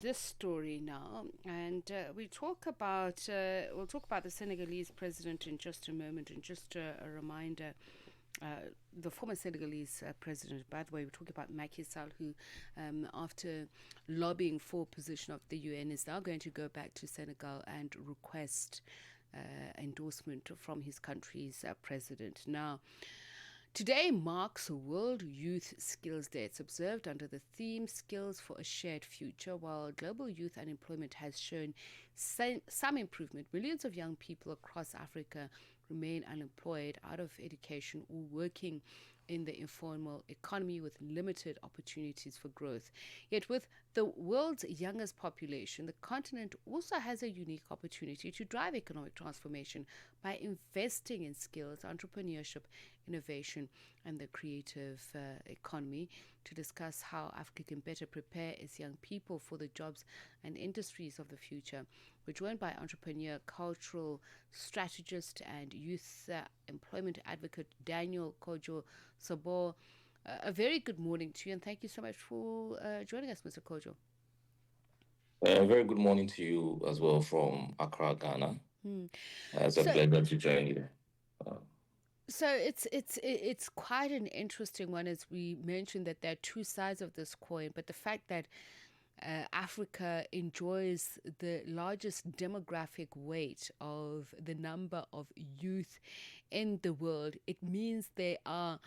this story now, and we'll talk about the Senegalese president in just a moment. And just a reminder, the former Senegalese president, by the way, we're talking about Macky Sall, who, after lobbying for position of the UN, is now going to go back to Senegal and request endorsement from his country's president. Now, today marks World Youth Skills Day. It's observed under the theme Skills for a Shared Future. While global youth unemployment has shown some improvement, millions of young people across Africa remain unemployed, out of education, or working in the informal economy with limited opportunities for growth. Yet, with the world's youngest population, the continent also has a unique opportunity to drive economic transformation by investing in skills, entrepreneurship, innovation, and the creative economy. To discuss how Africa can better prepare its young people for the jobs and industries of the future, we're joined by entrepreneur, cultural strategist, and youth employment advocate Daniel Kojo Soboh. A very good morning to you, and thank you so much for joining us, Mr. Kojo. A very good morning to you as well from Accra, Ghana. Hmm. It's a So, pleasure to join you. Uh, it's quite an interesting one, as we mentioned that there are two sides of this coin, but the fact that Africa enjoys the largest demographic weight of the number of youth in the world. It means there are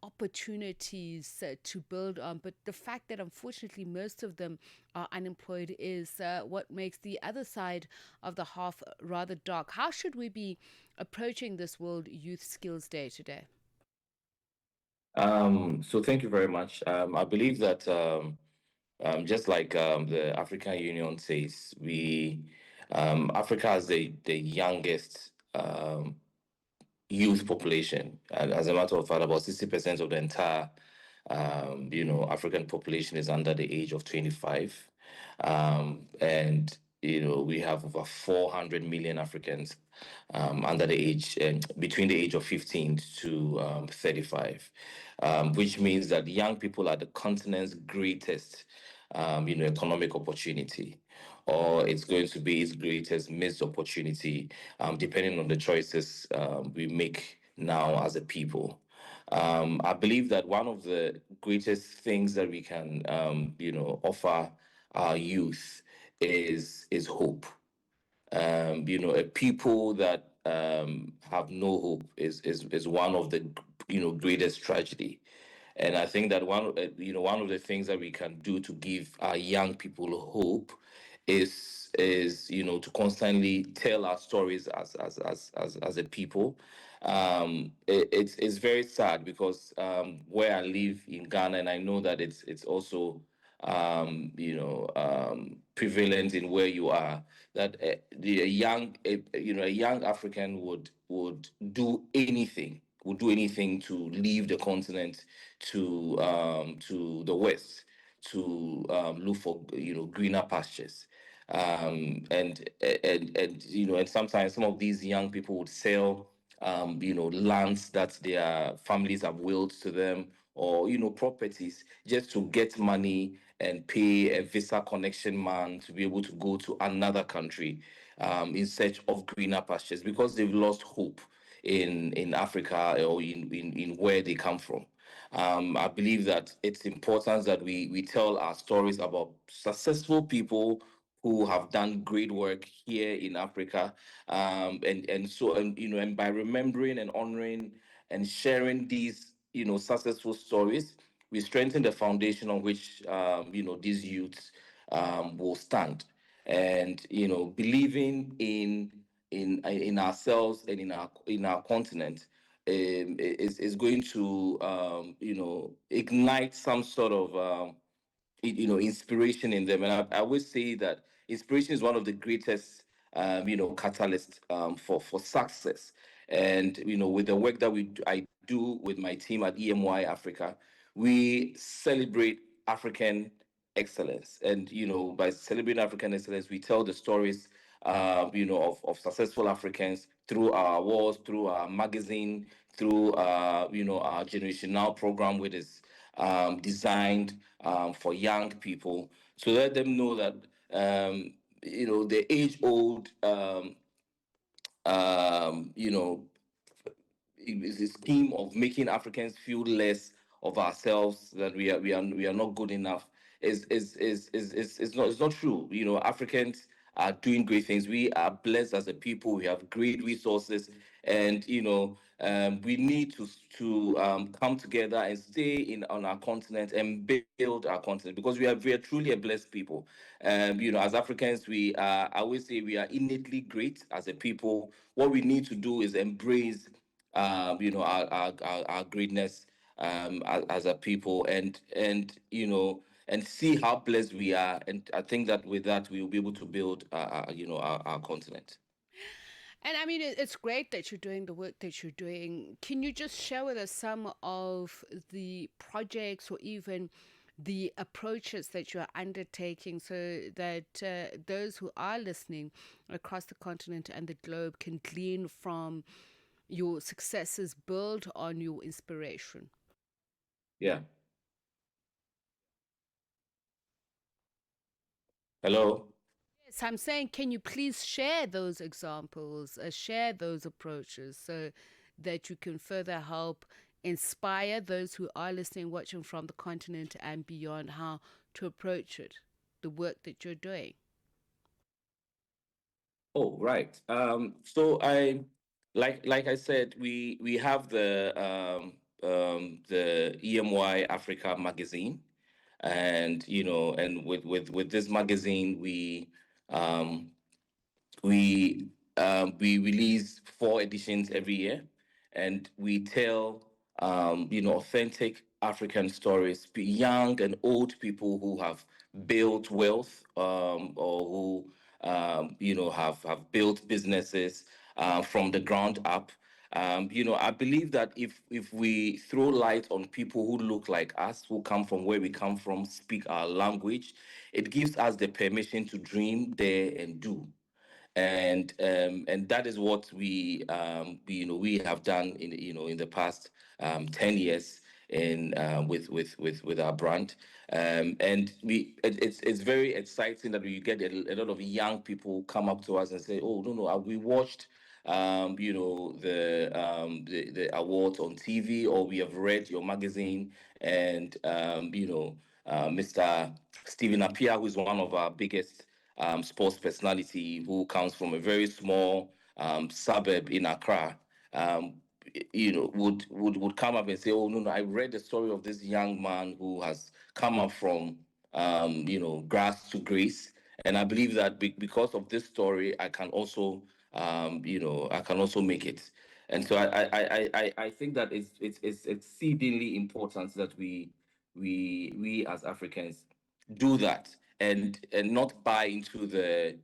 opportunities to build on, but the fact that unfortunately most of them are unemployed is what makes the other side of the half rather dark. How should we be approaching this World Youth Skills Day today? so thank you very much. I believe that just like the African Union says, we Africa has the youngest youth population. And as a matter of fact, about 60% of the entire African population is under the age of 25. And we have over 400 million Africans under the age between the age of 15 to 35, which means that young people are the continent's greatest economic opportunity, or it's going to be its greatest missed opportunity, depending on the choices we make now as a people. I believe that one of the greatest things that we can, offer our youth is hope. A people that have no hope is one of the greatest tragedy. And I think that one of the things that we can do to give our young people hope is to constantly tell our stories as a people. It's very sad because where I live in Ghana, and I know that it's also prevalent in where you are, that a young African would do anything, to leave the continent to the west to look for greener pastures. And sometimes some of these young people would sell lands that their families have willed to them, or properties, just to get money and pay a visa connection man to be able to go to another country in search of greener pastures, because they've lost hope in Africa, or in where they come from. I believe that it's important that we tell our stories about successful people who have done great work here in Africa, and by remembering and honoring and sharing these successful stories, we strengthen the foundation on which these youths will stand, and believing in ourselves and in our continent is going to ignite some sort of inspiration in them. And I always say that inspiration is one of the greatest catalysts for success. And with the work that I do with my team at EMY Africa, we celebrate African excellence. And by celebrating African excellence, we tell the stories of successful Africans through our awards, through our magazine, through our Generation Now program, which is designed for young people So let them know that the age old you know is a scheme of making Africans feel less of ourselves, that we are not good enough, is not true. Africans are doing great things. We are blessed as a people. We have great resources, and we need to come together and stay in on our continent and build our continent, because we are truly a blessed people. As Africans, I always say we are innately great as a people. What we need to do is embrace our greatness as a people, and see how blessed we are. And I think that with that we will be able to build our continent. And I mean, it's great that you're doing the work that you're doing. Can you just share with us some of the projects or even the approaches that you're undertaking so that those who are listening across the continent and the globe can glean from your successes, build on your inspiration? Yeah. Hello. Yes, I'm saying, can you please share those examples, share those approaches so that you can further help inspire those who are listening, watching from the continent and beyond, how to approach it, the work that you're doing? Oh, right. So like I said, we have the EMY Africa magazine, and with this magazine um we release 4 editions every year, and we tell authentic African stories, young and old people who have built wealth, or who have built businesses from the ground up. I believe that if we throw light on people who look like us, who come from where we come from, speak our language, it gives us the permission to dream, dare, and do. And that is what we have done in the past 10 years in with our brand. And it's very exciting that we get a lot of young people come up to us and say, oh, no, no, we watched the awards on TV, or we have read your magazine, and Mr. Stephen Appiah, who is one of our biggest sports personality, who comes from a very small suburb in Accra, would come up and say, "Oh, no, no, I read the story of this young man who has come up from grass to grace, and I believe that because of this story, I can also make it." And so I think that it's exceedingly important that we as Africans do that, and not buy into the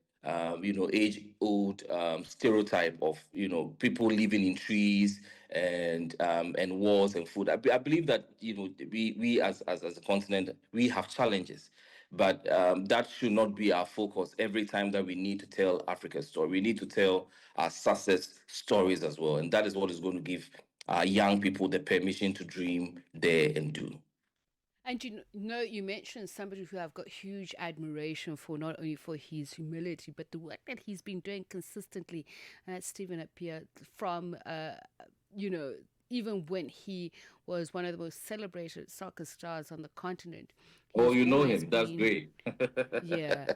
age old stereotype of people living in trees and walls and food. I believe that we as a continent, we have challenges, but that should not be our focus. Every time that we need to tell Africa's story, we need to tell our success stories as well, and that is what is going to give our young people the permission to dream, dare, and do. And you mentioned somebody who I've got huge admiration for, not only for his humility, but the work that he's been doing consistently. And that's Stephen Appiah from, you know, even when he was one of the most celebrated soccer stars on the continent, Oh, he's you know always him. That's been, great. yeah.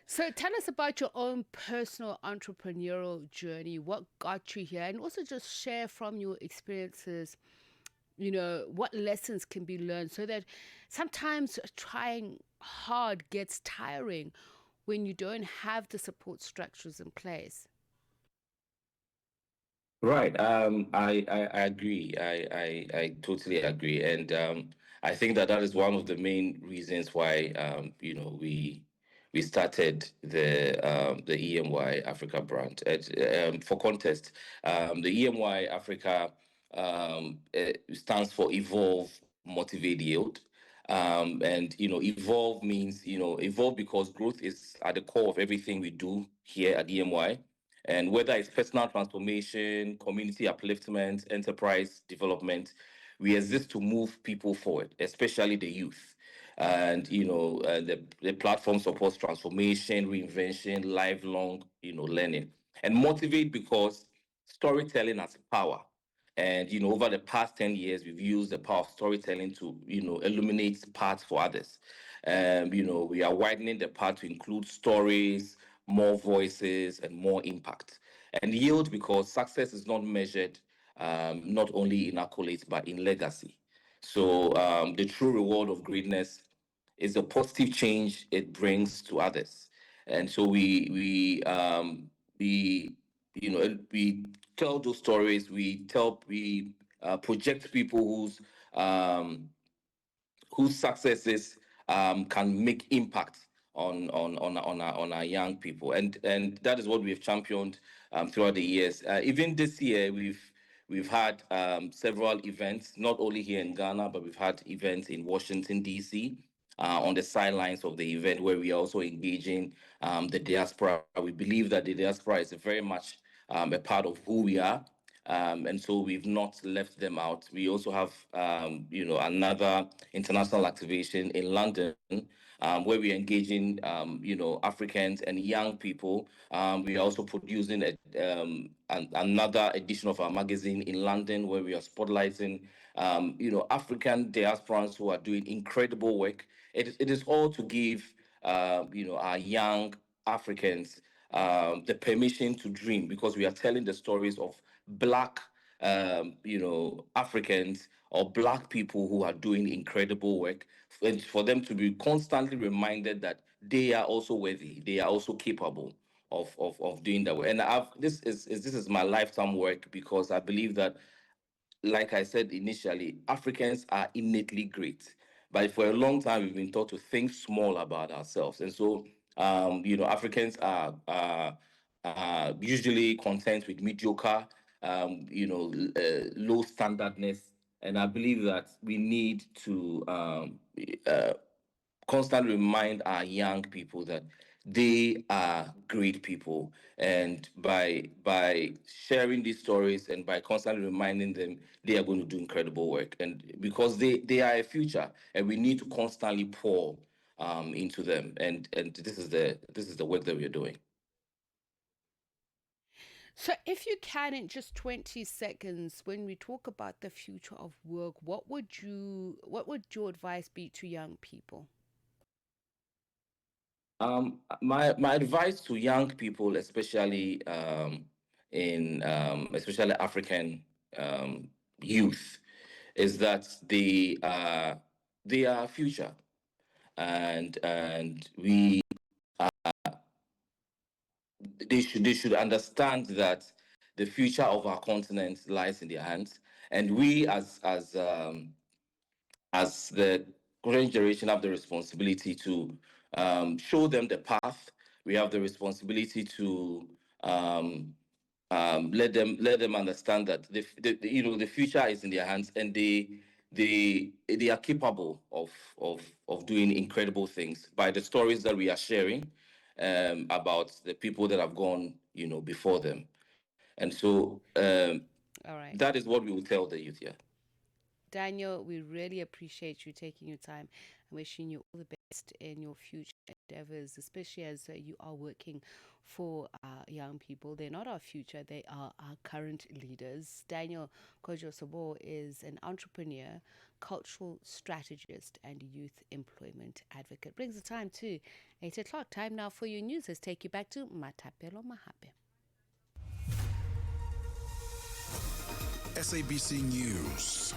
So tell us about your own personal entrepreneurial journey. What got you here? And also just share from your experiences, what lessons can be learned, so that sometimes trying hard gets tiring when you don't have the support structures in place. Right. I agree. I totally agree. And I think that that is one of the main reasons why we started the EMY Africa brand. For context, the EMY Africa stands for Evolve, Motivate, Yield. And evolve means evolve because growth is at the core of everything we do here at EMY, and whether it's personal transformation, community upliftment, enterprise development, we exist to move people forward, especially the youth. And the platform supports transformation, reinvention, lifelong learning, and motivate because storytelling has power. And over the past 10 years, we've used the power of storytelling to illuminate paths for others. We are widening the path to include stories, more voices, and more impact. And yield because success is not measured not only in accolades but in legacy. So the true reward of greatness is the positive change it brings to others. And so we we tell those stories. We project people um, whose successes can make impact on our young people, and that is what we've championed throughout the years. Even this year, we've had several events, not only here in Ghana, but we've had events in Washington D.C. On the sidelines of the event, where we are also engaging the diaspora. We believe that the diaspora is very much a part of who we are, and so we've not left them out. We also have, another international activation in London, where we're engaging, Africans and young people. We are also producing another edition of our magazine in London, where we are spotlighting, African diasporans who are doing incredible work. It is all to give, our young Africans the permission to dream, because we are telling the stories of Black, Africans or Black people who are doing incredible work, and for them to be constantly reminded that they are also worthy, they are also capable of doing that work. And this is my lifetime work, because I believe that, like I said initially, Africans are innately great. But for a long time, we've been taught to think small about ourselves. And so, Africans are usually content with mediocre, low standardness. And I believe that we need to uh, constantly remind our young people that they are great people, and by sharing these stories and by constantly reminding them, they are going to do incredible work, and because they are a future, and we need to constantly pour into them, and this is the work that we're doing. So, if you can, in just 20 seconds, when we talk about the future of work, what would your advice be to young people? My advice to young people, especially especially African youth, is that they are our future, and they should understand that the future of our continent lies in their hands, and we as the current generation have the responsibility to show them the path. We have the responsibility to um, let them understand that the future is in their hands, and they are capable of doing incredible things by the stories that we are sharing about the people that have gone before them. And so All right. that is what we will tell the youth. Yeah. Daniel, we really appreciate you taking your time and wishing you all the best in your future endeavors, especially as you are working for young people. They're not our future, they are our current leaders. Daniel Kojo Soboh is an entrepreneur, cultural strategist, and youth employment advocate. Brings the time to 8 o'clock. Time now for your news. Let's take you back to Matapelo Mahape. SABC News.